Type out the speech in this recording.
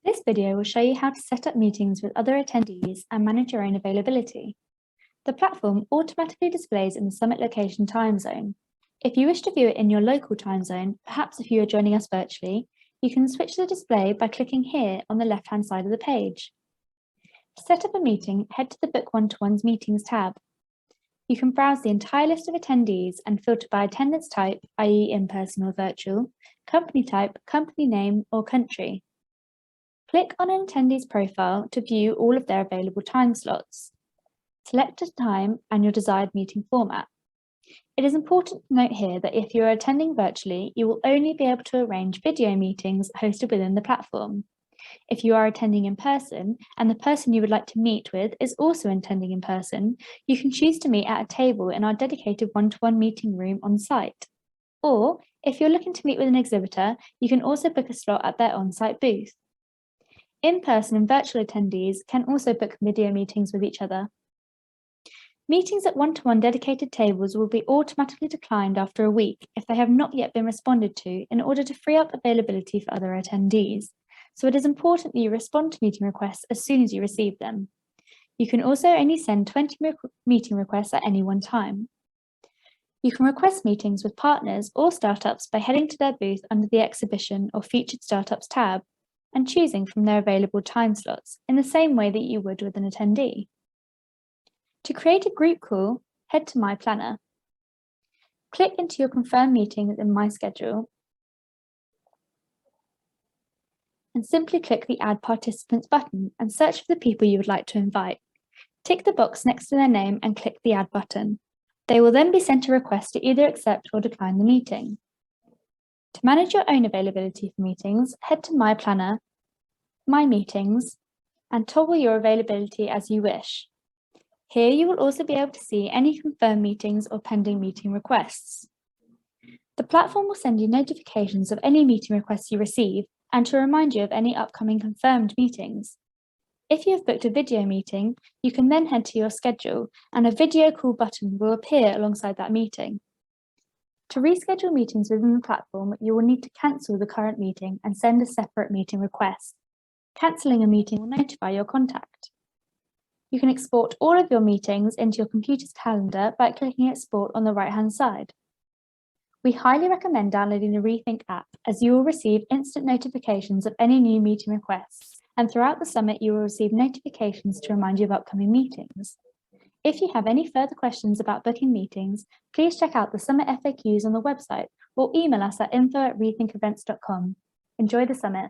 This video will show you how to set up meetings with other attendees and manage your own availability. The platform automatically displays in the Summit location time zone. If you wish to view it in your local time zone, perhaps if you are joining us virtually, you can switch the display by clicking here on the left-hand side of the page. To set up a meeting, head to the Book One-to-One's Meetings tab. You can browse the entire list of attendees and filter by attendance type, i.e. in-person or virtual, company type, company name, or country. Click on an attendee's profile to view all of their available time slots. Select a time and your desired meeting format. It is important to note here that if you are attending virtually, you will only be able to arrange video meetings hosted within the platform. If you are attending in person and the person you would like to meet with is also attending in person, you can choose to meet at a table in our dedicated one-to-one meeting room on site. Or, if you're looking to meet with an exhibitor, you can also book a slot at their on-site booth. In-person and virtual attendees can also book video meetings with each other. Meetings at one-to-one dedicated tables will be automatically declined after a week if they have not yet been responded to in order to free up availability for other attendees. So it is important that you respond to meeting requests as soon as you receive them. You can also only send 20 meeting requests at any one time. You can request meetings with partners or startups by heading to their booth under the Exhibition or Featured Startups tab and choosing from their available time slots in the same way that you would with an attendee. To create a group call, head to My Planner. Click into your confirmed meeting in My Schedule and simply click the Add Participants button and search for the people you would like to invite. Tick the box next to their name and click the Add button. They will then be sent a request to either accept or decline the meeting. To manage your own availability for meetings, head to My Planner, My Meetings, and toggle your availability as you wish. Here you will also be able to see any confirmed meetings or pending meeting requests. The platform will send you notifications of any meeting requests you receive and to remind you of any upcoming confirmed meetings. If you have booked a video meeting, you can then head to your schedule and a video call button will appear alongside that meeting. To reschedule meetings within the platform, you will need to cancel the current meeting and send a separate meeting request. Cancelling a meeting will notify your contact. You can export all of your meetings into your computer's calendar by clicking Export on the right-hand side. We highly recommend downloading the Rethink app as you will receive instant notifications of any new meeting requests, and throughout the summit you will receive notifications to remind you of upcoming meetings. If you have any further questions about booking meetings, please check out the Summit FAQs on the website or email us at info@rethinkevents.com. Enjoy the summit.